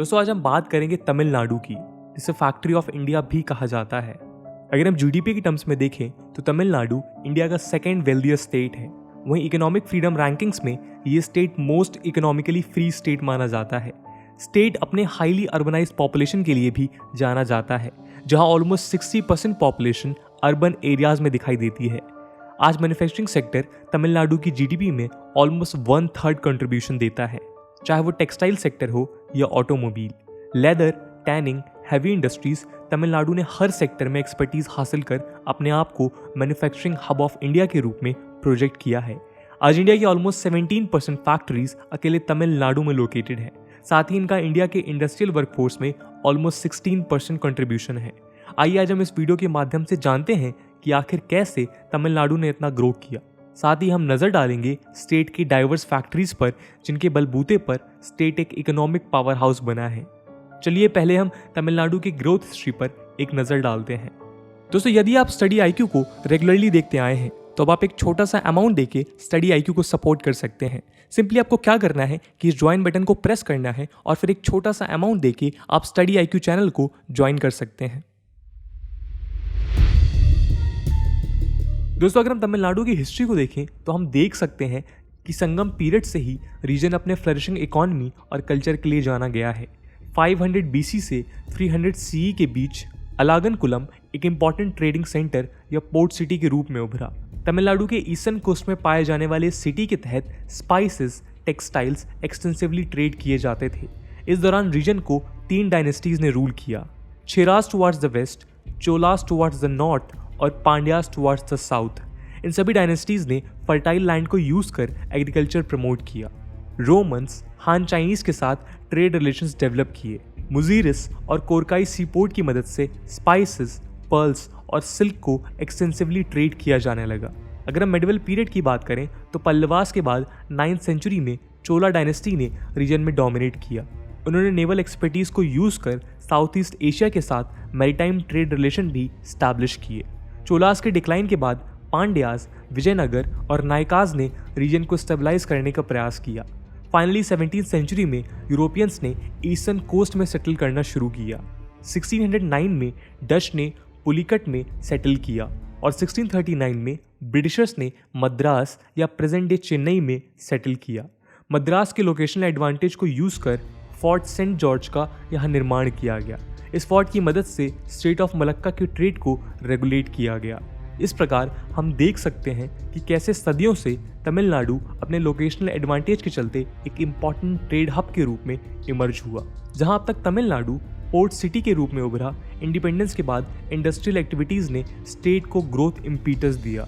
दोस्तों आज हम बात करेंगे तमिलनाडु की, जिसे फैक्ट्री ऑफ इंडिया भी कहा जाता है। अगर हम जीडीपी की टर्म्स में देखें तो तमिलनाडु इंडिया का सेकेंड वेल्दिएस्ट स्टेट है। वहीं इकोनॉमिक फ्रीडम रैंकिंग्स में ये state most economically free state माना जाता है। स्टेट अपने हाईली अर्बनाइज्ड पॉपुलेशन के लिए भी जाना जाता है, जहां ऑलमोस्ट 60% पॉपुलेशन अर्बन एरियाज में दिखाई देती है। आज मैन्युफैक्चरिंग सेक्टर तमिलनाडु की जीडीपी में ऑलमोस्ट 1/3 कंट्रीब्यूशन देता है, चाहे वो टेक्सटाइल सेक्टर हो या automobile, leather, tanning, heavy industries. Tamil Nadu ने हर सेक्टर में एक्सपर्टीज हासिल कर अपने आप को मैन्युफैक्चरिंग हब ऑफ इंडिया के रूप में प्रोजेक्ट किया है। आज इंडिया की ऑलमोस्ट 17% फैक्ट्रीज अकेले तमिलनाडु में लोकेटेड है। साथ ही इनका इंडिया के इंडस्ट्रियल वर्कफोर्स में ऑलमोस्ट 16% कंट्रीब्यूशन है। आइए आज हम इस वीडियो के माध्यम से जानते हैं कि आखिर कैसे तमिलनाडु ने इतना ग्रो किया। साथ ही हम नजर डालेंगे स्टेट की डाइवर्स फैक्ट्रीज पर, जिनके बलबूते पर स्टेट एक इकोनॉमिक पावर हाउस बना है। चलिए पहले हम तमिलनाडु की ग्रोथ हिस्ट्री पर एक नजर डालते हैं। दोस्तों यदि आप स्टडी आईक्यू को रेगुलरली देखते आए हैं तो अब आप एक छोटा सा अमाउंट देके स्टडी आईक्यू को सपोर्ट कर सकते हैं। सिंपली आपको क्या करना है कि इस ज्वाइन बटन को प्रेस करना है और फिर एक छोटा सा अमाउंट देके आप स्टडी आईक्यू चैनल को ज्वाइन कर सकते हैं। दोस्तों अगर हम तमिलनाडु की हिस्ट्री को देखें तो हम देख सकते हैं कि संगम पीरियड से ही रीजन अपने फ्लरिशिंग इकोनॉमी और कल्चर के लिए जाना गया है। 500 BC से 300 CE के बीच अलागनकुलम एक इम्पॉर्टेंट ट्रेडिंग सेंटर या पोर्ट सिटी के रूप में उभरा। तमिलनाडु के ईस्टर्न कोस्ट में पाए जाने वाले सिटी के तहत स्पाइसेस, टेक्सटाइल्स एक्सटेंसिवली ट्रेड किए जाते थे। इस दौरान रीजन को 3 डायनेस्टीज ने रूल किया, Cheras towards the west, Cholas towards the north और पांड्यास टुवार्ड्स द साउथ। इन सभी डायनेस्टीज ने फर्टाइल लैंड को यूज कर एग्रीकल्चर प्रमोट किया। रोमन्स हान चाइनीज के साथ ट्रेड रिलेशंस डेवलप किए। मुजीरिस और कोरकाई सीपोर्ट की मदद से स्पाइसेस, पर्ल्स और सिल्क को एक्सटेंसिवली ट्रेड किया जाने लगा। अगर हम मेडिवल पीरियड की बात करें तो पल्लवास के बाद 9th सेंचुरी में चोला डायनेस्टी ने रीजन में डोमिनेट किया। उन्होंने नेवल एक्सपर्टीज को यूज कर साउथ ईस्ट एशिया के साथ मैरीटाइम ट्रेड रिलेशन भी स्टैब्लिश किए। चोलास के डिक्लाइन के बाद पांड्यास, विजयनगर और नायकाज ने रीजन को स्टेबलाइज करने का प्रयास किया। फाइनली 17th सेंचुरी में यूरोपियंस ने ईस्टर्न कोस्ट में सेटल करना शुरू किया। 1609 में डच ने पुलिकट में सेटल किया और 1639 में ब्रिटिशर्स ने मद्रास या प्रेजेंट डे चेन्नई में सेटल किया। मद्रास के लोकेशनल एडवांटेज को यूज कर फोर्ट सेंट जॉर्ज का यहाँ निर्माण किया गया। इस फोर्ट की मदद से स्टेट ऑफ मलक्का के ट्रेड को रेगुलेट किया गया। इस प्रकार हम देख सकते हैं कि कैसे सदियों से तमिलनाडु अपने लोकेशनल एडवांटेज के चलते एक इम्पॉर्टेंट ट्रेड हब के रूप में इमर्ज हुआ। जहां अब तक तमिलनाडु पोर्ट सिटी के रूप में उभरा, इंडिपेंडेंस के बाद इंडस्ट्रियल एक्टिविटीज ने स्टेट को ग्रोथ इम्पीटस दिया।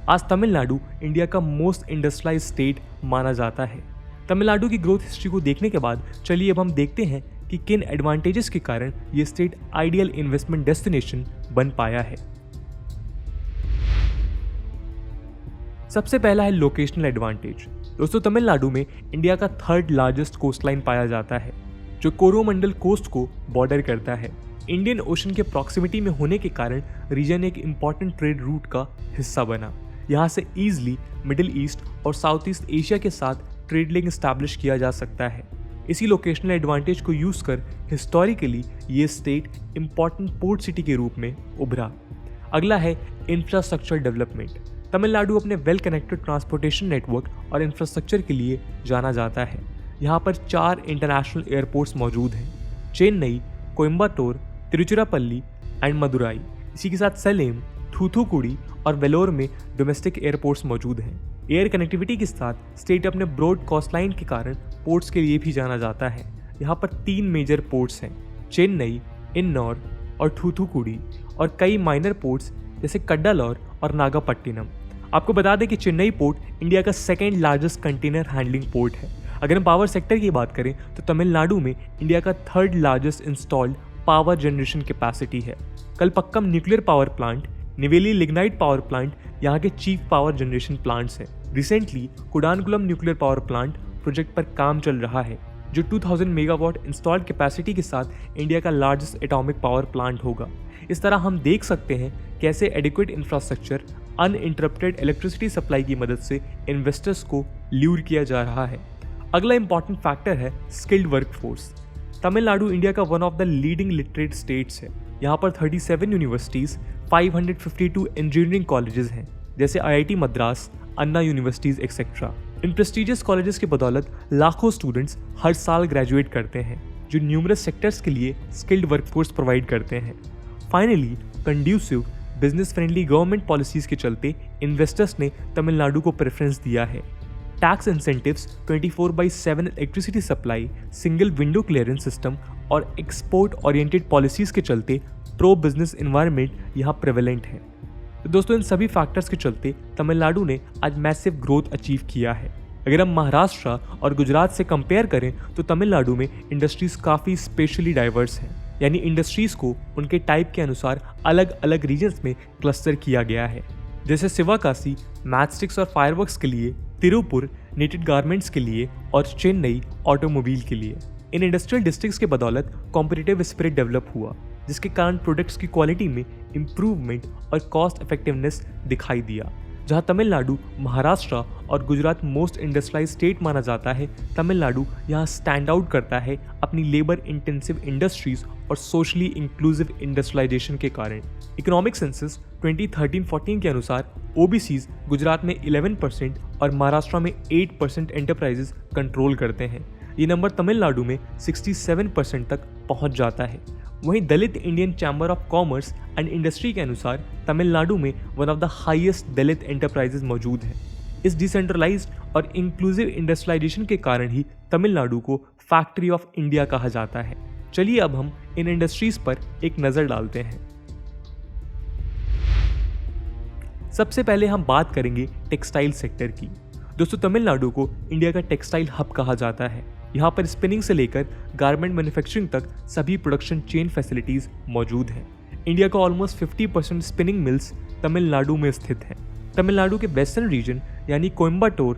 आज तमिलनाडु इंडिया का मोस्ट इंडस्ट्रियलाइज स्टेट माना जाता है। तमिलनाडु की ग्रोथ हिस्ट्री को देखने के बाद चलिए अब हम देखते हैं कि किन एडवांटेजेस के कारण ये स्टेट आइडियल इन्वेस्टमेंट डेस्टिनेशन बन पाया है। सबसे पहला है लोकेशनल एडवांटेज। दोस्तों तमिलनाडु में इंडिया का 3rd लार्जेस्ट कोस्टलाइन पाया जाता है, जो कोरोमंडल कोस्ट को बॉर्डर करता है। इंडियन ओशन के प्रॉक्सिमिटी में होने के कारण रीजन एक इम्पॉर्टेंट ट्रेड रूट का हिस्सा बना। यहाँ से ईजिली मिडिल ईस्ट और साउथ ईस्ट एशिया के साथ ट्रेड लिंक स्टैब्लिश किया जा सकता है। इसी लोकेशनल एडवांटेज को यूज कर हिस्टोरिकली ये स्टेट इम्पॉर्टेंट पोर्ट सिटी के रूप में उभरा। अगला है इंफ्रास्ट्रक्चर डेवलपमेंट। तमिलनाडु अपने वेल कनेक्टेड ट्रांसपोर्टेशन नेटवर्क और इंफ्रास्ट्रक्चर के लिए जाना जाता है। यहाँ पर 4 इंटरनेशनल एयरपोर्ट्स मौजूद हैं, चेन्नई, कोयम्बटूर, तिरुचिरापल्ली एंड मदुराई। इसी के साथ सलेम, थूथुकुडी और वेलोर में डोमेस्टिक एयरपोर्ट्स मौजूद हैं। एयर कनेक्टिविटी के साथ स्टेट अपने ब्रॉड कोस्टलाइन के कारण पोर्ट्स के लिए भी जाना जाता है। यहाँ पर 3 मेजर पोर्ट्स हैं, चेन्नई, इन्नौर और थूथुकुडी, और कई माइनर पोर्ट्स जैसे कड्डालोर और नागापट्टिनम। आपको बता दें कि चेन्नई पोर्ट इंडिया का 2nd largest container handling port है। अगर हम पावर सेक्टर की बात करें तो तमिलनाडु में इंडिया का 3rd largest installed power generation capacity है। Kalpakkam nuclear power plant, Neyveli lignite power plant यहाँ के चीफ पावर जनरेशन प्लांट्स हैं। Recently Kudankulam nuclear power plant project पर काम चल रहा है, जो 2000 मेगावाट इंस्टॉल्ड कैपेसिटी के साथ इंडिया का लार्जेस्ट एटॉमिक पावर प्लांट होगा। इस तरह हम देख सकते हैं कैसे adequate infrastructure, uninterrupted electricity supply की मदद से इन्वेस्टर्स को ल्यूर किया जा रहा है। अगला इंपॉर्टेंट फैक्टर है स्किल्ड वर्कफोर्स। तमिलनाडु इंडिया का one of the leading literate states है। यहाँ पर 37 यूनिवर्सिटीज़, 552 इंजीनियरिंग कॉलेजेस हैं, जैसे IIT मद्रास, अन्ना यूनिवर्सिटीज़ एक्सेट्रा। इन प्रेस्टिजियस कॉलेजेस की बदौलत लाखों स्टूडेंट्स हर साल ग्रेजुएट करते हैं, जो न्यूमरस सेक्टर्स के लिए स्किल्ड वर्कफोर्स प्रोवाइड करते हैं। Finally, conducive business friendly government policies के चलते इन्वेस्टर्स ने तमिलनाडु को प्रेफरेंस दिया है। Tax incentives, 24/7 electricity supply, single window clearance system और एक्सपोर्ट ओरिएंटेड पॉलिसीज़ के चलते प्रो बिजनेस इन्वायरमेंट यहाँ प्रेवेलेंट है। तो दोस्तों, इन सभी फैक्टर्स के चलते तमिलनाडु ने आज मैसिव ग्रोथ अचीव किया है। अगर हम महाराष्ट्र और गुजरात से कंपेयर करें तो तमिलनाडु में इंडस्ट्रीज़ काफ़ी स्पेशली डाइवर्स हैं, यानी इंडस्ट्रीज़ को उनके टाइप के अनुसार अलग अलग रीजन्स में क्लस्टर किया गया है, जैसे शिवाकाशी मैचस्टिक्स और फायरवर्क्स के लिए, तिरुपुर नेटेड गारमेंट्स के लिए और चेन्नई ऑटोमोबाइल के लिए। इन इंडस्ट्रियल डिस्ट्रिक्ट्स के बदौलत कॉम्पिटिटिव स्पिरिट डेवलप हुआ, जिसके कारण प्रोडक्ट्स की क्वालिटी में इम्प्रूवमेंट और कॉस्ट इफेक्टिवनेस दिखाई दिया। जहां तमिलनाडु, महाराष्ट्र और गुजरात मोस्ट इंडस्ट्रियलाइज स्टेट माना जाता है, तमिलनाडु यहां स्टैंड आउट करता है अपनी लेबर इंटेंसिव इंडस्ट्रीज और सोशली इंक्लूसिव इंडस्ट्रियलाइजेशन के कारण। इकोनॉमिक सेंसस 2013-14 के अनुसार ओबीसीज गुजरात में 11% और महाराष्ट्र में 8% एंटरप्राइजेज कंट्रोल करते हैं। ये नंबर तमिलनाडु में 67% तक पहुंच जाता है। वहीं Dalit Indian chamber of commerce and industry के अनुसार तमिलनाडु में one of the highest Dalit enterprises मौजूद हैं। इस डिसेंट्रलाइज्ड और इंक्लूसिव इंडस्ट्रियलाइजेशन के कारण ही तमिलनाडु को फैक्ट्री ऑफ इंडिया कहा जाता है। चलिए अब हम इन इंडस्ट्रीज पर एक नज़र डालते हैं। सबसे पहले हम बात करेंगे टेक्सटाइल सेक्टर की। दोस्तों, तमिलनाडु को इंडिया का टेक्सटाइल हब कहा जाता है। यहाँ पर स्पिनिंग से लेकर गारमेंट मैन्युफैक्चरिंग तक सभी प्रोडक्शन चेन फैसिलिटीज़ मौजूद हैं। इंडिया का ऑलमोस्ट 50% स्पिनिंग मिल्स तमिलनाडु में स्थित हैं। तमिलनाडु के वेस्टर्न रीजन यानी कोयम्बटूर,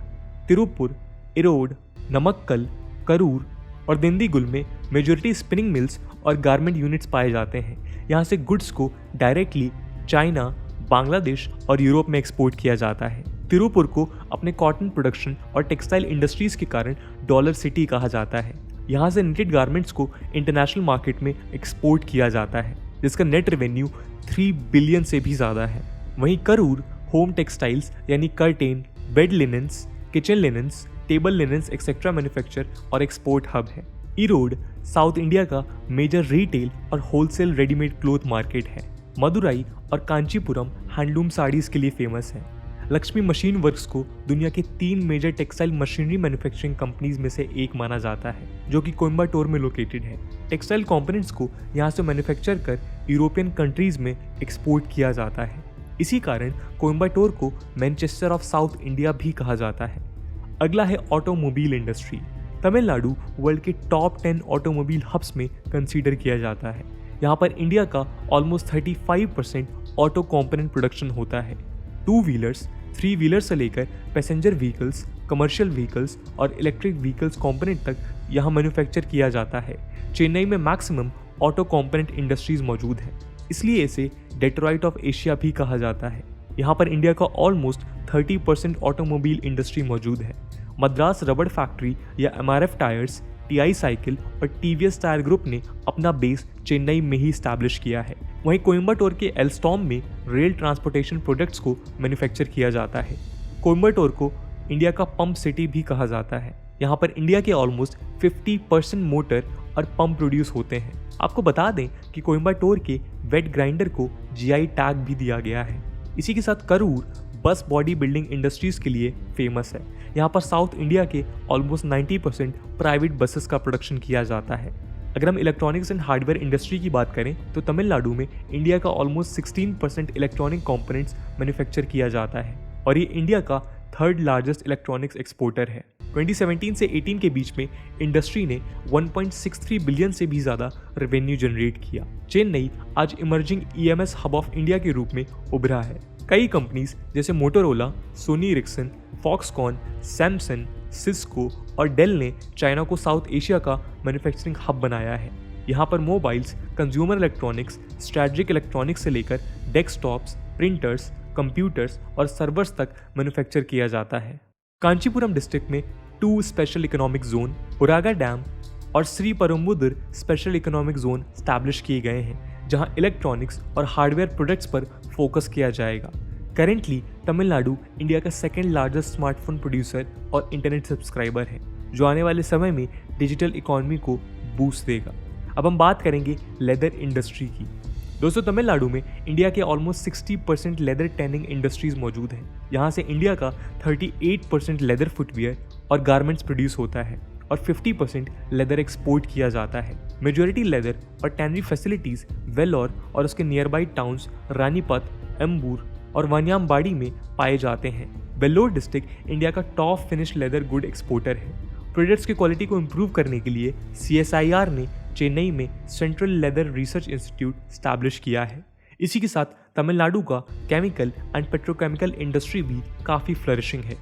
तिरुपुर, इरोड, नमक्कल, करूर और दिंडीगुल में मेजॉरिटी स्पिनिंग मिल्स और गारमेंट यूनिट्स पाए जाते हैं। यहाँ से गुड्स को डायरेक्टली चाइना, बांग्लादेश और यूरोप में एक्सपोर्ट किया जाता है। तिरुपुर को अपने कॉटन प्रोडक्शन और टेक्सटाइल इंडस्ट्रीज के कारण डॉलर सिटी कहा जाता है। यहाँ से निटेड गारमेंट्स को इंटरनेशनल मार्केट में एक्सपोर्ट किया जाता है, जिसका नेट रेवेन्यू 3 बिलियन से भी ज़्यादा है। वहीं करूर होम टेक्सटाइल्स यानी curtain, bed linens, kitchen linens, table linens etcetera manufacture और एक्सपोर्ट हब है। इरोड साउथ इंडिया का मेजर रिटेल और होलसेल रेडीमेड क्लोथ मार्केट है। मदुराई और कांचीपुरम हैंडलूम साड़ीज़ के लिए फेमस है। लक्ष्मी मशीन वर्क्स को दुनिया के 3 major textile machinery manufacturing companies में से एक माना जाता है, जो कि कोयम्बटूर में लोकेटेड है। टेक्सटाइल कंपोनेंट्स को यहाँ से मैन्युफैक्चर कर यूरोपियन कंट्रीज में एक्सपोर्ट किया जाता है। इसी कारण कोयम्बटूर को मैनचेस्टर ऑफ साउथ इंडिया भी कहा जाता है। अगला है ऑटोमोबाइल इंडस्ट्री। तमिलनाडु वर्ल्ड के टॉप 10 ऑटोमोबाइल हब्स में कंसीडर किया जाता है। यहाँ पर इंडिया का ऑलमोस्ट 35% ऑटो कॉम्पोनेंट प्रोडक्शन होता है। 2 व्हीलर्स, 3 व्हीलर से लेकर पैसेंजर व्हीकल्स, कमर्शियल व्हीकल्स और इलेक्ट्रिक व्हीकल्स कंपोनेंट तक यहाँ मैन्युफैक्चर किया जाता है। चेन्नई में मैक्सिमम ऑटो कंपोनेंट इंडस्ट्रीज मौजूद है, इसलिए इसे डेट्रॉइट ऑफ एशिया भी कहा जाता है। यहाँ पर इंडिया का ऑलमोस्ट 30% ऑटोमोबाइल इंडस्ट्री मौजूद है। मद्रास रबड़ फैक्ट्री या MRF टायर्स, TI साइकिल और TVS टायर ग्रुप ने अपना बेस चेन्नई में ही स्टैब्लिश किया है। वहीं कोयम्बटूर के एल्स्टॉम में रेल ट्रांसपोर्टेशन प्रोडक्ट्स को मैन्युफैक्चर किया जाता है। कोयम्बटूर को इंडिया का पंप सिटी भी कहा जाता है। यहाँ पर इंडिया के ऑलमोस्ट 50% मोटर और पंप प्रोड्यूस होते हैं। आपको बता दें कि कोयम्बटूर के वेट ग्राइंडर को GI टैग भी दिया गया है। इसी के साथ करूर बस बॉडी बिल्डिंग इंडस्ट्रीज के लिए फेमस है। यहाँ पर साउथ इंडिया के ऑलमोस्ट 90% प्राइवेट बसेस का प्रोडक्शन किया जाता है। अगर हम इलेक्ट्रॉनिक्स एंड हार्डवेयर इंडस्ट्री की बात करें तो तमिलनाडु में इंडिया का ऑलमोस्ट 16% इलेक्ट्रॉनिक कंपोनेंट्स मैन्युफैक्चर किया जाता है और ये इंडिया का 3rd लार्जेस्ट इलेक्ट्रॉनिक्स एक्सपोर्टर है। 2017 से 18 के बीच में इंडस्ट्री ने 1.63 बिलियन से भी ज़्यादा रेवेन्यू जनरेट किया। चेन्नई आज emerging EMS hub of India के रूप में उभरा है। कई कंपनीज जैसे Motorola, Sony Ericsson, Foxconn, Samsung, Cisco और डेल ने चाइना को साउथ एशिया का मैन्युफैक्चरिंग हब बनाया है। यहाँ पर mobiles, consumer electronics, strategic electronics से लेकर डेस्कटॉप्स, प्रिंटर्स, कंप्यूटर्स और सर्वर्स तक मैन्युफैक्चर किया जाता है। कांचीपुरम डिस्ट्रिक्ट में 2 special economic zone, Oragadam, और Sriperumbudur special economic zone establish किए गए हैं, जहां इलेक्ट्रॉनिक्स और हार्डवेयर प्रोडक्ट्स पर फोकस किया जाएगा। करेंटली तमिलनाडु इंडिया का सेकेंड लार्जेस्ट स्मार्टफोन प्रोड्यूसर और इंटरनेट सब्सक्राइबर है, जो आने वाले समय में डिजिटल इकोनॉमी को बूस्ट देगा। अब हम बात करेंगे लेदर इंडस्ट्री की। दोस्तों, तमिलनाडु में इंडिया के ऑलमोस्ट 60% लेदर टैनिंग इंडस्ट्रीज मौजूद हैं। यहाँ से इंडिया का 38% लेदर फुटवियर और गारमेंट्स प्रोड्यूस होता है और 50% लेदर एक्सपोर्ट किया जाता है। मेजॉरिटी लेदर और टैनरी फैसिलिटीज वेल्लोर और उसके नियर बाई टाउन्स रानीपत, एम्बूर और वानियामबाड़ी में पाए जाते हैं। वेल्लोर डिस्ट्रिक्ट इंडिया का top finish leather good exporter है। प्रोडक्ट्स की क्वालिटी को इम्प्रूव करने के लिए CSIR ने चेन्नई में central leather research institute establish किया है। इसी के साथ तमिलनाडु का केमिकल एंड पेट्रोकेमिकल इंडस्ट्री भी काफ़ी फ्लरिशिंग है।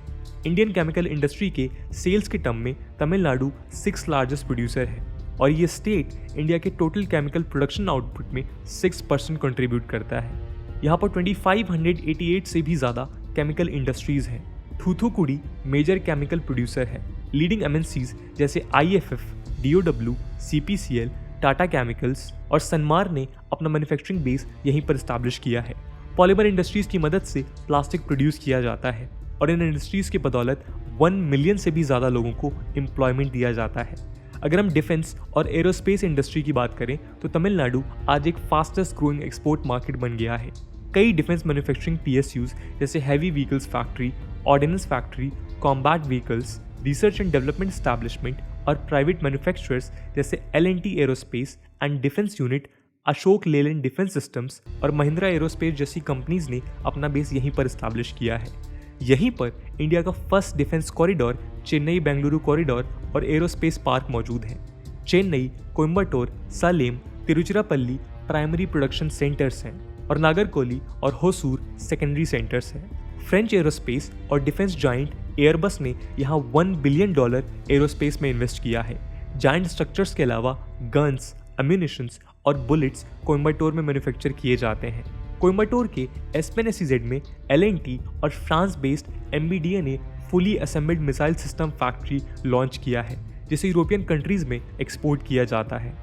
इंडियन केमिकल इंडस्ट्री के सेल्स के टर्म में तमिलनाडु 6th लार्जेस्ट प्रोड्यूसर है और ये स्टेट इंडिया के टोटल केमिकल प्रोडक्शन आउटपुट में 6% कंट्रीब्यूट करता है। यहाँ पर 2588 से भी ज़्यादा केमिकल इंडस्ट्रीज हैं। थूथुकुडी मेजर केमिकल प्रोड्यूसर है। लीडिंग MNCs जैसे IFF, DOW, CPCL, Tata chemicals और सनमार ने अपना मैन्युफैक्चरिंग बेस यहीं पर इस्टेब्लिश किया है। पॉलीमर इंडस्ट्रीज की मदद से प्लास्टिक प्रोड्यूस किया जाता है और इन इंडस्ट्रीज की बदौलत 1 मिलियन से भी ज़्यादा लोगों को एम्प्लॉयमेंट दिया जाता है। अगर हम डिफेंस और एरोस्पेस इंडस्ट्री की बात करें तो तमिलनाडु आज एक फास्टेस्ट ग्रोइंग एक्सपोर्ट मार्केट बन गया है। कई डिफेंस मैन्युफैक्चरिंग PSUs जैसे heavy vehicles factory, ordnance factory, combat vehicles, research and development establishment और प्राइवेट मैन्युफैक्चरर्स जैसे L&T aerospace and defence unit, Ashok Leyland defence systems और महिंद्रा एरोस्पेस जैसी कंपनीज ने अपना बेस यहीं पर इस्टेब्लिश किया है। यहीं पर इंडिया का first defence corridor Chennai Bengaluru corridor और एरोस्पेस पार्क मौजूद है। Chennai, Coimbatore, Salem, Tiruchirappalli primary production centres हैं और नागरकोइली और होसूर सेकेंडरी सेंटर्स हैं। फ्रेंच एरोस्पेस और डिफेंस जाइंट एयरबस ने यहाँ $1 बिलियन एरोस्पेस में इन्वेस्ट किया है। जाइंट स्ट्रक्चर्स के अलावा गन्स, अम्यूनिशंस और बुलेट्स कोयम्बटूर में मैन्युफैक्चर किए जाते हैं। कोयम्बटूर के एस्पेन SEZ में L&T और फ्रांस बेस्ड MBDA ने fully assembled missile system factory launch किया है, जिसे यूरोपियन कंट्रीज में एक्सपोर्ट किया जाता है।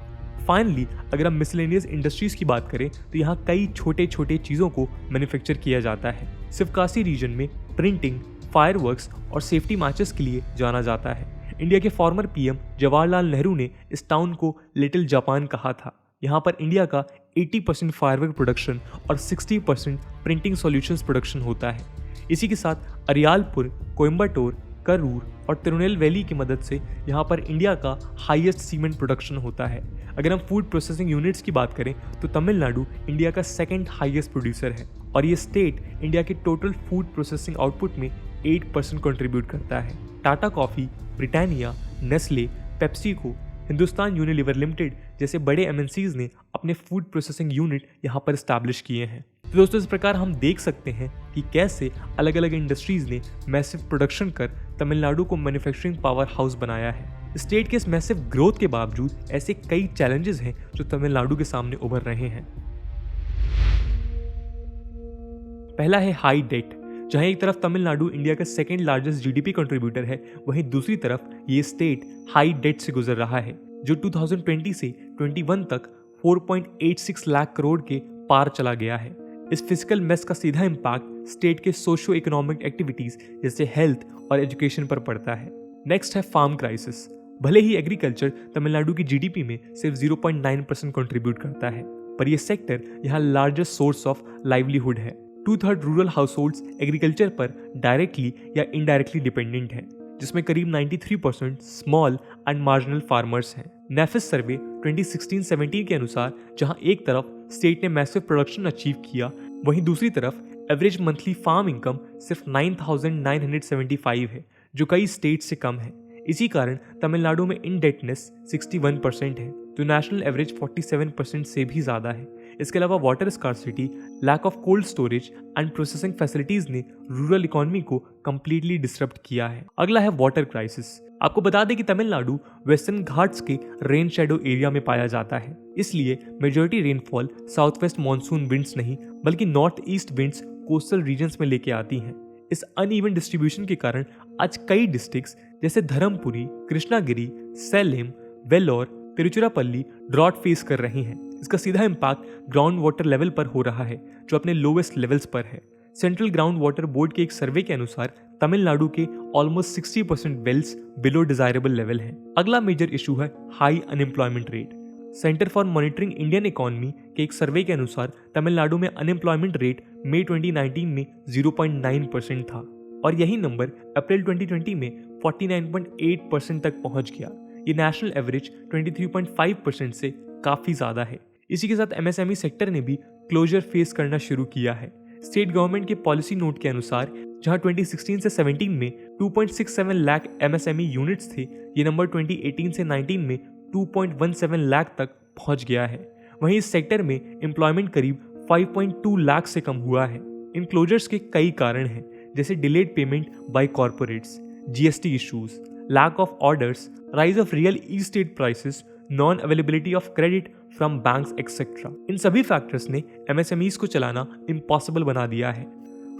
फाइनली, अगर हम मिसलेनियस इंडस्ट्रीज की बात करें तो यहाँ कई छोटे छोटे चीज़ों को मैन्युफैक्चर किया जाता है। सिवकासी रीजन में प्रिंटिंग, फायरवर्क्स और सेफ्टी मैचेस के लिए जाना जाता है। इंडिया के फॉर्मर PM जवाहरलाल नेहरू ने इस टाउन को लिटिल जापान कहा था। यहाँ पर इंडिया का 80% फायरवर्क प्रोडक्शन और 60% प्रिंटिंग सॉल्यूशंस प्रोडक्शन होता है। इसी के साथ अरियालपुर, कोयम्बटूर, करूर और तिरुनेलवेली की मदद से यहाँ पर इंडिया का हाईएस्ट सीमेंट प्रोडक्शन होता है। अगर हम फूड प्रोसेसिंग यूनिट्स की बात करें तो तमिलनाडु इंडिया का सेकंड हाईएस्ट प्रोड्यूसर है और ये स्टेट इंडिया के टोटल फूड प्रोसेसिंग आउटपुट में 8% कंट्रीब्यूट करता है। Tata coffee, Britannia, Nestle, PepsiCo, Hindustan Unilever limited जैसे बड़े MNCs ने अपने फूड प्रोसेसिंग यूनिट यहाँ पर इस्टेब्लिश किए हैं। तो दोस्तों, इस प्रकार हम देख सकते हैं कि कैसे अलग अलग इंडस्ट्रीज ने मैसिव प्रोडक्शन कर तमिलनाडु को मैन्युफैक्चरिंग पावर हाउस बनाया है। स्टेट के इस मैसिव ग्रोथ के बावजूद ऐसे कई चैलेंजेस हैं जो तमिलनाडु के सामने उभर रहे हैं। पहला है हाई डेट। जहां एक तरफ तमिलनाडु इंडिया का सेकेंड लार्जेस्ट GDP कंट्रीब्यूटर है, वहीं दूसरी तरफ ये स्टेट हाई डेट से गुजर रहा है, जो 2020 से 21 तक 4.86 लाख करोड़ के पार चला गया है। इस फिजिकल मेस का सीधा इम्पैक्ट स्टेट के सोशियो इकोनॉमिक एक्टिविटीज जैसे हेल्थ और एजुकेशन पर पड़ता है। नेक्स्ट है फार्म क्राइसिस। भले ही एग्रीकल्चर तमिलनाडु की GDP में सिर्फ 0.9% कंट्रीब्यूट करता है, पर यह सेक्टर यहाँ लार्जेस्ट सोर्स ऑफ लाइवलीहुड है। 2/3 रूरल हाउसहोल्ड्स एग्रीकल्चर पर डायरेक्टली या इनडायरेक्टली डिपेंडेंट हैं, जिसमें करीब 93% स्मॉल एंड मार्जिनल फार्मर्स हैं। नेफिस सर्वे 2016-17 के अनुसार जहां एक तरफ स्टेट ने मैसिव प्रोडक्शन अचीव किया, वहीं दूसरी तरफ एवरेज मंथली फार्म इनकम सिर्फ 9,975 है, जो कई स्टेट से कम है। इसी कारण तमिलनाडु में इनडेटनेस 61% है, जो नेशनल एवरेज 47% से भी ज़्यादा है। इसके अलावा water scarcity, lack of cold storage and processing facilities ने रूरल इकोनॉमी को कंप्लीटली डिसरप्ट किया है। अगला है वाटर क्राइसिस। आपको बता दें कि तमिलनाडु वेस्टर्न घाट्स के रेन शेडो एरिया में पाया जाता है, इसलिए majority rainfall south west monsoon winds नहीं बल्कि north east winds coastal regions में लेके आती हैं। इस अनइवन डिस्ट्रीब्यूशन के कारण आज कई डिस्ट्रिक्ट्स जैसे धर्मपुरी, कृष्णागिरी, सैलेम, वेल्लोर, तिरुचिरापल्ली ड्रॉट फेस कर रहे हैं। इसका सीधा इम्पैक्ट ग्राउंड वाटर लेवल पर हो रहा है, जो अपने लोवेस्ट लेवल्स पर है। सेंट्रल ग्राउंड वाटर बोर्ड के एक सर्वे के अनुसार तमिलनाडु के almost 60% wells below desirable level हैं। अगला मेजर इशू है high unemployment rate. Centre for Monitoring Indian Economy के एक सर्वे के अनुसार तमिलनाडु में अनएम्प्लॉयमेंट रेट मई 2019 में 0.9% था और यही नंबर अप्रैल 2020 में 49.8% तक पहुंच गया। ये नेशनल एवरेज 23.5% से काफी ज्यादा है। इसी के साथ एमएसएमई सेक्टर ने भी क्लोजर फेस करना शुरू किया है। स्टेट गवर्नमेंट के पॉलिसी नोट के अनुसार जहां 2016 से 17 में 2.67 लाख एमएसएमई यूनिट्स थे, ये नंबर 2018 से 19 में 2.17 लाख तक पहुंच गया है। वहीं इस सेक्टर में एम्प्लॉयमेंट करीब 5.2 लाख से कम हुआ है। इन क्लोजर्स के कई कारण हैं, जैसे delayed payment by corporates, GST issues, lack of orders, rise of real estate prices, non availability of credit from banks etcetera. इन सभी फैक्टर्स ने एमएसएमईज को चलाना इम्पॉसिबल बना दिया है।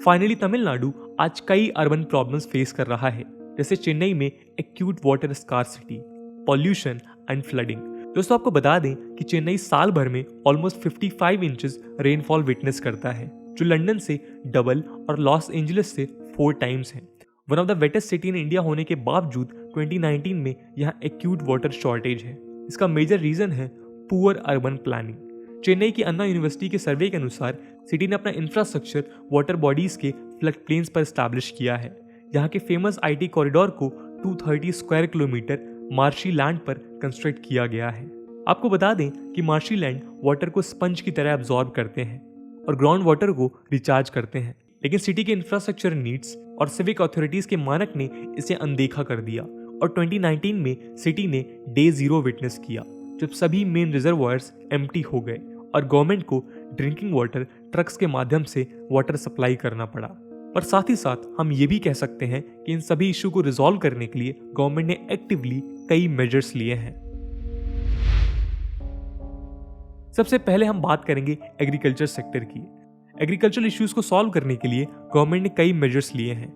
फाइनली तमिलनाडु आज कई अर्बन प्रॉब्लम्स फेस कर रहा है, जैसे चेन्नई में acute water scarcity, pollution and flooding. दोस्तों आपको बता दें कि चेन्नई साल भर में ऑलमोस्ट 55 इंचेस रेनफॉल विटनेस करता है, जो लंदन से डबल और लॉस एंजलिस से 4 टाइम्स है। One of the wettest city in India होने के बावजूद 2019 में यहाँ एक्यूट वाटर शॉर्टेज है। इसका मेजर रीजन है पुअर अर्बन प्लानिंग। चेन्नई की अन्ना यूनिवर्सिटी के सर्वे के अनुसार सिटी ने अपना इंफ्रास्ट्रक्चर वाटर बॉडीज के फ्लड प्लेन्स पर स्टैब्लिश किया है। यहाँ के फेमस आईटी कॉरिडोर को 230 स्क्वायर किलोमीटर मार्शी लैंड पर कंस्ट्रक्ट किया गया है। आपको बता दें कि मार्शी लैंड वाटर को स्पंज की तरह एब्जॉर्ब करते हैं और ग्राउंड वाटर को रिचार्ज करते हैं, लेकिन सिटी के इंफ्रास्ट्रक्चर नीड्स और सिविक अथॉरिटीज के मानक ने इसे अनदेखा कर दिया और 2019 में सिटी ने डे 0 विटनेस किया, जब सभी मेन रिजर्वायर्स एम्प्टी हो गए और गवर्नमेंट को ड्रिंकिंग वाटर ट्रक्स के माध्यम से वाटर सप्लाई करना पड़ा। और साथ ही साथ हम ये भी कह सकते हैं कि इन सभी इशू को रिजॉल्व करने के लिए गवर्नमेंट ने एक्टिवली कई मेजर्स लिए हैं। सबसे पहले हम बात करेंगे एग्रीकल्चर सेक्टर की। एग्रीकल्चरल इश्यूज को सॉल्व करने के लिए गवर्नमेंट ने कई मेजर्स लिए हैं,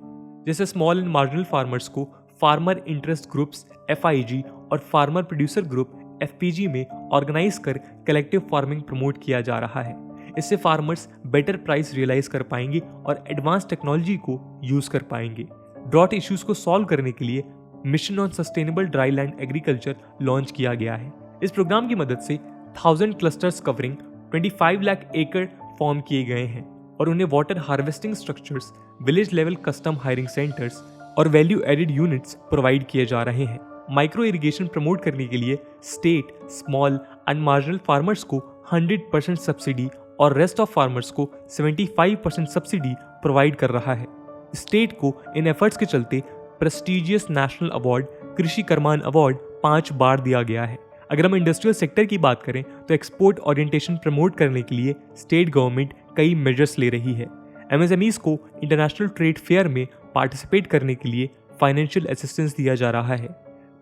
जैसे स्मॉल एंड मार्जिनल फार्मर्स को फार्मर इंटरेस्ट ग्रुप्स FIG और फार्मर प्रोड्यूसर ग्रुप FPG में ऑर्गेनाइज कर कलेक्टिव फार्मिंग प्रमोट किया जा रहा है। इससे फार्मर्स बेटर प्राइस रियलाइज कर पाएंगे और एडवांस टेक्नोलॉजी को यूज कर पाएंगे। ड्रॉट इश्यूज को सॉल्व करने के लिए mission on sustainable dry land agriculture launch किया गया है। इस प्रोग्राम की मदद से 1000 क्लस्टर्स कवरिंग 25 लाख एकड़ फॉर्म किए गए हैं और उन्हें water harvesting structures, village level custom hiring centres और वैल्यू एडेड यूनिट्स प्रोवाइड किए जा रहे हैं। माइक्रो इरिगेशन प्रमोट करने के लिए state small and marginal farmers को 100% सब्सिडी और रेस्ट ऑफ फार्मर्स को 75% सब्सिडी प्रोवाइड कर रहा है। स्टेट को इन एफर्ट्स के चलते प्रेस्टिजियस नेशनल अवार्ड कृषि कर्मान अवार्ड 5 बार दिया गया है। अगर हम इंडस्ट्रियल सेक्टर की बात करें तो एक्सपोर्ट ओरिएंटेशन प्रमोट करने के लिए स्टेट गवर्नमेंट कई मेजर्स ले रही है। एमएसएमईज को इंटरनेशनल ट्रेड फेयर में पार्टिसिपेट करने के लिए फाइनेंशियल असिस्टेंस दिया जा रहा है।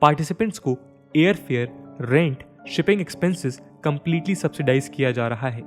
पार्टिसिपेंट्स को air fare, rent, shipping expenses completely subsidize किया जा रहा है।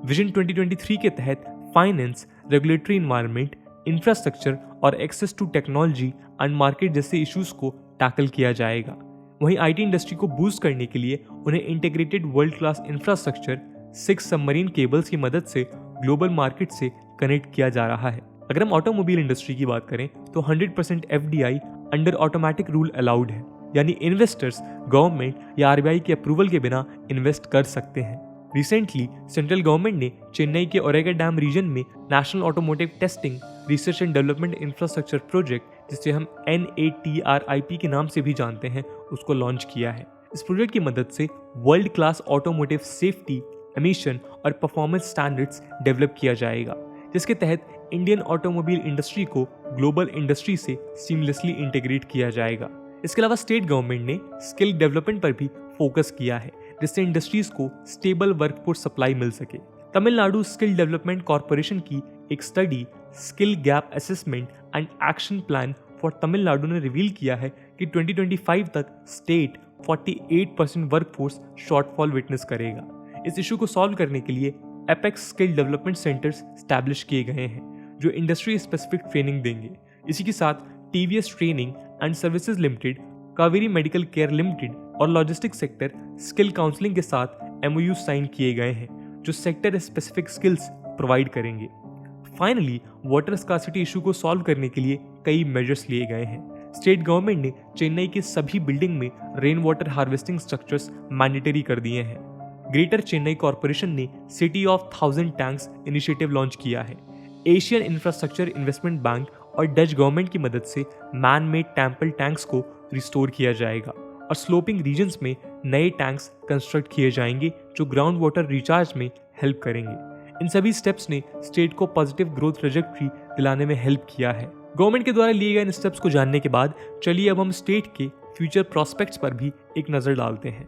विजन 2023 के तहत फाइनेंस, रेगुलेटरी एनवायरनमेंट, इंफ्रास्ट्रक्चर और access to technology and market जैसे इश्यूज को टैकल किया जाएगा। वहीं आईटी इंडस्ट्री को बूस्ट करने के लिए उन्हें integrated world class infrastructure 6 submarine cables की मदद से ग्लोबल मार्केट से कनेक्ट किया जा रहा है। अगर हम ऑटोमोबाइल इंडस्ट्री की बात करें तो 100% FDI under automatic rule allowed है, यानी इन्वेस्टर्स गवर्नमेंट या RBI के अप्रूवल के बिना इन्वेस्ट कर सकते हैं। रिसेंटली सेंट्रल गवर्नमेंट ने चेन्नई के ओरेगा डैम रीजन में national automotive testing research and development infrastructure project, जिसे हम NATRIP के नाम से भी जानते हैं, उसको लॉन्च किया है। इस प्रोजेक्ट की मदद से world class automotive safety, emission और परफॉर्मेंस स्टैंडर्ड्स डेवलप किया जाएगा, जिसके तहत इंडियन ऑटोमोबाइल इंडस्ट्री को ग्लोबल इंडस्ट्री से सीमलेसली इंटीग्रेट किया जाएगा। इसके अलावा स्टेट गवर्नमेंट ने स्किल डेवलपमेंट पर भी फोकस किया है, जिससे इंडस्ट्रीज को स्टेबल वर्कफोर्स सप्लाई मिल सके। तमिलनाडु स्किल डेवलपमेंट कॉर्पोरेशन की एक study skill gap assessment and action plan for Tamil Nadu ने रिवील किया है कि 2025 तक स्टेट 48% वर्कफोर्स शॉर्टफॉल विटनेस करेगा। इस इशू को सॉल्व करने के लिए apex skill development centres establish किए गए हैं, जो इंडस्ट्री स्पेसिफिक ट्रेनिंग देंगे। इसी के साथ TVS training and services limited Kaveri medical care limited और लॉजिस्टिक्स सेक्टर स्किल काउंसलिंग के साथ MOU साइन किए गए हैं जो सेक्टर स्पेसिफिक स्किल्स प्रोवाइड करेंगे। फाइनली वाटर स्कार्सिटी इशू को सॉल्व करने के लिए कई मेजर्स लिए गए हैं। स्टेट गवर्नमेंट ने चेन्नई के सभी बिल्डिंग में rain water harvesting structures mandatory कर दिए हैं। ग्रेटर चेन्नई कॉर्पोरेशन ने city of 1000 tanks initiative launch किया है। एशियन इंफ्रास्ट्रक्चर इन्वेस्टमेंट बैंक और डच गवर्नमेंट की मदद से मैन मेड टेम्पल टैंक्स को रिस्टोर किया जाएगा और स्लोपिंग रीजन्स में नए टैंक्स कंस्ट्रक्ट किए जाएंगे जो ग्राउंड वाटर रिचार्ज में हेल्प करेंगे। इन सभी स्टेप्स ने स्टेट को पॉजिटिव ग्रोथ ट्रैजेक्टरी दिलाने में हेल्प किया है। गवर्नमेंट के द्वारा लिए गए इन स्टेप्स को जानने के बाद चलिए अब हम स्टेट के फ्यूचर प्रोस्पेक्ट्स पर भी एक नजर डालते हैं।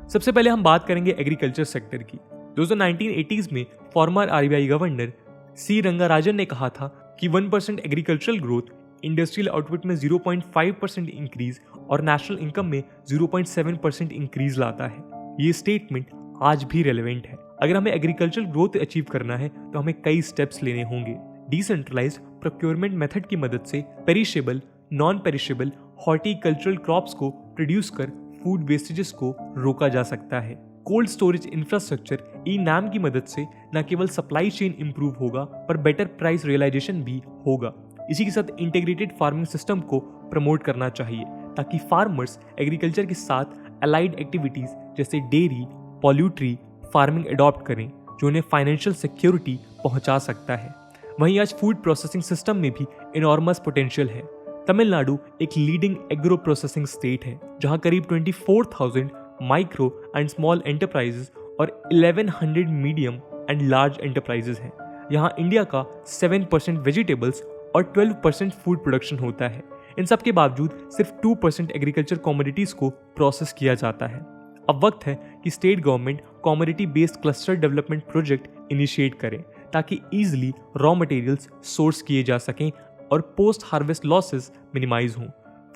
सबसे पहले हम बात करेंगे एग्रीकल्चर सेक्टर की। दोस्तों 1980s में farmer RBI governor C Rangarajan ने कहा था कि 1% एग्रीकल्चरल ग्रोथ इंडस्ट्रियल आउटपुट में 0.5% इंक्रीज और नेशनल इनकम में 0.7% इंक्रीज लाता है। ये स्टेटमेंट आज भी रेलेवेंट है। अगर हमें एग्रीकल्चरल ग्रोथ अचीव करना है तो हमें कई स्टेप्स लेने होंगे। डिसेंट्रलाइज्ड प्रोक्योरमेंट मेथड की मदद से perishable, non perishable horticultural crops को प्रोड्यूस कर फूड वेस्टेजेस को रोका जा सकता है। कोल्ड स्टोरेज इंफ्रास्ट्रक्चर ई-नाम की मदद से न केवल सप्लाई चेन इंप्रूव होगा पर बेटर प्राइस रियलाइजेशन भी होगा। इसी के साथ इंटीग्रेटेड फार्मिंग सिस्टम को प्रमोट करना चाहिए ताकि फार्मर्स एग्रीकल्चर के साथ अलाइड एक्टिविटीज जैसे डेयरी, पोल्ट्री फार्मिंग अडॉप्ट करें जो उन्हें फाइनेंशियल सिक्योरिटी पहुंचा सकता है। वहीं आज फूड प्रोसेसिंग सिस्टम में भी इनॉर्मस पोटेंशियल है। तमिलनाडु एक लीडिंग एग्रो प्रोसेसिंग स्टेट है जहां करीब 24,000 माइक्रो एंड स्मॉल एंटरप्राइजेस और 1100 मीडियम एंड लार्ज एंटरप्राइजेस हैं। यहाँ इंडिया का 7% वेजिटेबल्स और 12% फूड प्रोडक्शन होता है। इन सब के बावजूद सिर्फ 2% एग्रीकल्चर कमोडिटीज को प्रोसेस किया जाता है। अब वक्त है कि state government commodity based cluster development project initiate करे ताकि इजीली रॉ मटेरियल्स सोर्स किए जा सकें और पोस्ट हार्वेस्ट लॉसेस मिनिमाइज हों।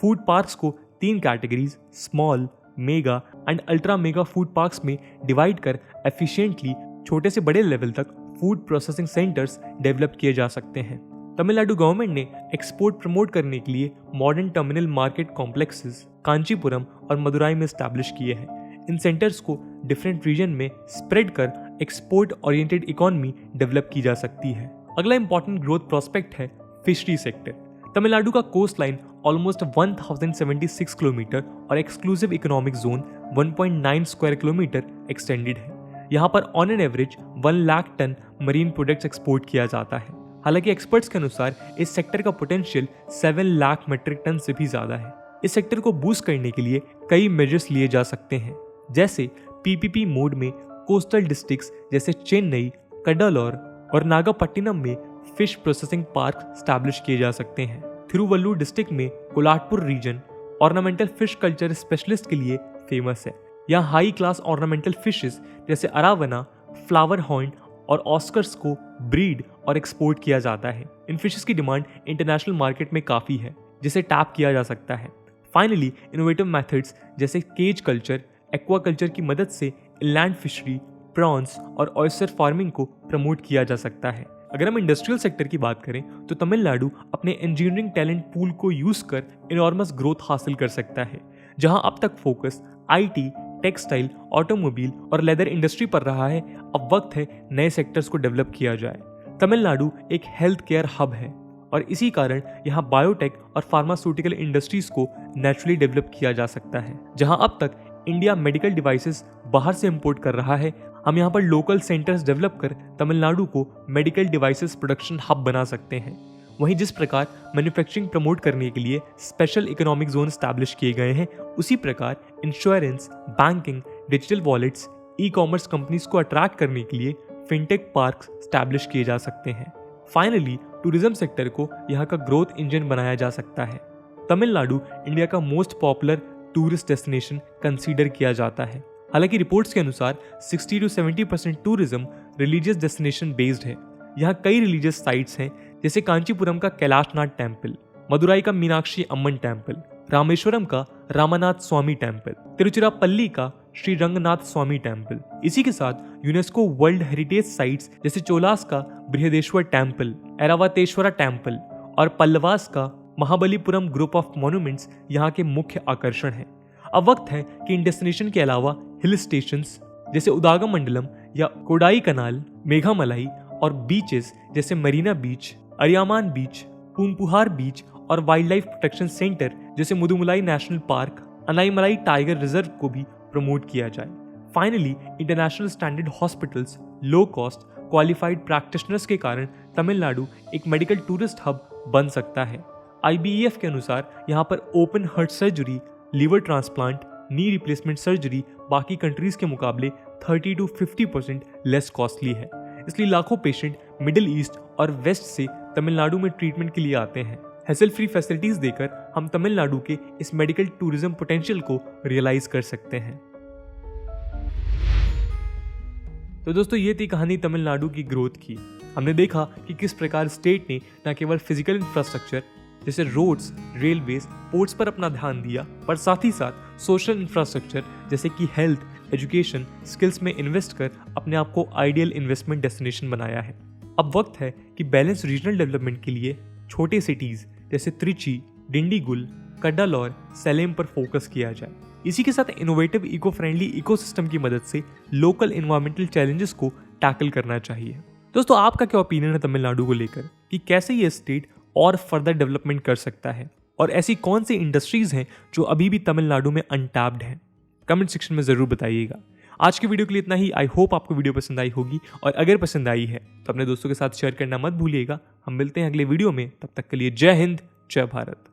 फूड पार्क्स को 3 categories small, mega and ultra mega food parks में डिवाइड कर एफिशिएंटली छोटे से बड़े लेवल तक फूड प्रोसेसिंग सेंटर्स डेवलप किए जा सकते हैं। तमिलनाडु गवर्नमेंट ने एक्सपोर्ट प्रमोट करने के लिए modern terminal market complexes Kanchipuram और मदुराई में स्टैब्लिश किए हैं। इन सेंटर्स को डिफरेंट रीजन में स्प्रेड कर एक्सपोर्ट ओरिएंटेड इकोनॉमी डेवलप की जा सकती है। अगला इंपॉर्टेंट ग्रोथ प्रोस्पेक्ट है फिशरी सेक्टर। तमिलनाडु का कोस्ट लाइन ऑलमोस्ट 1076 किलोमीटर और exclusive economic zone 1.9 square kilometre extended है। यहाँ पर on an average 1 lakh ton marine products export किया जाता है। हालांकि एक्सपर्ट्स के अनुसार इस सेक्टर का पोटेंशियल 7 लाख मीट्रिक टन से भी ज्यादा है। इस सेक्टर को बूस्ट करने के लिए कई मेजर्स लिए जा सकते हैं, जैसे PPP मोड में कोस्टल डिस्ट्रिक्ट्स जैसे चेन्नई, कड्डालोर और नागापट्टिनम में फिश प्रोसेसिंग पार्क स्टैब्लिश किए जा सकते हैं। थिरुवल्लुर डिस्ट्रिक्ट में Kolathur region ornamental fish culture specialist के लिए फेमस है। यहाँ हाई क्लास ऑर्नामेंटल फिशेस जैसे अरावना, फ्लावर हॉर्न और ऑस्कर्स को ब्रीड और एक्सपोर्ट किया जाता है। इन फिशेस की डिमांड इंटरनेशनल मार्केट में काफ़ी है जिसे टैप किया जा सकता है। फाइनली इनोवेटिव मेथड्स जैसे केज कल्चर, एक्वाकल्चर की मदद से इंलैंड फिशरी, प्रॉन्स और ऑयस्टर फार्मिंग को प्रमोट किया जा सकता है। अगर हम इंडस्ट्रियल सेक्टर की बात करें तो तमिलनाडु अपने इंजीनियरिंग टैलेंट पूल को यूज कर इनॉर्मस ग्रोथ हासिल कर सकता है। जहां अब तक फोकस IT, टेक्सटाइल, ऑटोमोबाइल और लेदर इंडस्ट्री पर रहा है, अब वक्त है नए सेक्टर्स को डेवलप किया जाए। तमिलनाडु एक हेल्थ केयर हब है और इसी कारण यहाँ बायोटेक और फार्मास्यूटिकल इंडस्ट्रीज को नेचुरली डेवलप किया जा सकता है। जहां अब तक इंडिया मेडिकल डिवाइसेस बाहर से इंपोर्ट कर रहा है, हम यहाँ पर लोकल सेंटर्स डेवलप कर तमिलनाडु को मेडिकल डिवाइसेस प्रोडक्शन हब बना सकते हैं। वहीं जिस प्रकार मैन्युफैक्चरिंग प्रमोट करने के लिए स्पेशल इकोनॉमिक जोन स्टैब्लिश किए गए हैं, उसी प्रकार insurance, banking, digital wallets, e-commerce companies को अट्रैक्ट करने के लिए फिनटेक पार्क स्टैब्लिश किए जा सकते हैं। फाइनली टूरिज्म सेक्टर को यहाँ का ग्रोथ इंजन बनाया जा सकता है। तमिलनाडु इंडिया का most popular tourist destination consider किया जाता है। हालांकि रिपोर्ट्स के अनुसार 60 to 70% tourism religious destination based है। यहाँ कई रिलीजियस साइट्स हैं जैसे कांचीपुरम का कैलाशनाथ टेम्पल, मदुराई का मीनाक्षी अम्मन टेम्पल, रामेश्वरम का रामानाथ स्वामी टेम्पल, तिरुचिरापल्ली का श्री रंगनाथ स्वामी टेम्पल। इसी के साथ यूनेस्को वर्ल्ड हेरिटेज साइट्स जैसे चोलास का बृहदेश्वर टेम्पल, ऐरावतेश्वरा टेम्पल और पल्लवास का महाबलीपुरम ग्रुप ऑफ मॉन्यूमेंट्स यहाँ के मुख्य आकर्षण हैं। अब वक्त है कि इन डेस्टिनेशन के अलावा हिल स्टेशंस जैसे उदागमंडलम या कोडाई कनाल, मेघामलाई और बीचेस जैसे मरीना बीच, अरियामान बीच, पूनपुहार बीच और वाइल्ड लाइफ प्रोटेक्शन सेंटर जैसे Mudumalai national park, Anaimalai tiger reserve को भी प्रमोट किया जाए। Finally, international standard hospitals, low cost qualified practitioners के कारण तमिलनाडु एक मेडिकल टूरिस्ट हब बन सकता है। IBEF के अनुसार यहाँ पर open heart surgery, liver transplant, knee replacement surgery बाकी कंट्रीज के मुकाबले 30 to 50% लेस कॉस्टली है। इसलिए लाखों पेशेंट मिडिल ईस्ट और वेस्ट से तमिलनाडु में ट्रीटमेंट के लिए आते हैं। हैसल फ्री फैसिलिटीज देकर हम तमिलनाडु के इस मेडिकल टूरिज्म पोटेंशियल को रियलाइज कर सकते हैं। तो दोस्तों, ये थी कहानी तमिलनाडु की ग्रोथ की। हमने देखा कि किस प्रकार स्टेट ने न केवल फिजिकल इंफ्रास्ट्रक्चर जैसे रोड्स, रेलवेज, पोर्ट्स पर अपना ध्यान दिया, पर साथ ही साथ सोशल इंफ्रास्ट्रक्चर जैसे कि हेल्थ, एजुकेशन, स्किल्स में इन्वेस्ट कर अपने आप को आइडियल इन्वेस्टमेंट डेस्टिनेशन बनाया है। अब वक्त है कि बैलेंस रीजनल डेवलपमेंट के लिए छोटे सिटीज जैसे त्रिची, डिंडीगुल, कड्डालौर, सलेम पर फोकस किया जाए। इसी के साथ इनोवेटिव इको फ्रेंडली इकोसिस्टम की मदद से लोकल एनवायरमेंटल चैलेंजेस को टैकल करना चाहिए। दोस्तों, आपका क्या ओपिनियन है तमिलनाडु को लेकर कि कैसे ये स्टेट और फर्दर डेवलपमेंट कर सकता है, और ऐसी कौन सी इंडस्ट्रीज हैं जो अभी भी तमिलनाडु में अनटैप्ड हैं? कमेंट सेक्शन में जरूर बताइएगा। आज की वीडियो के लिए इतना ही। आई होप आपको वीडियो पसंद आई होगी, और अगर पसंद आई है तो अपने दोस्तों के साथ शेयर करना मत भूलिएगा। हम मिलते हैं अगले वीडियो में, तब तक के लिए जय हिंद, जय भारत।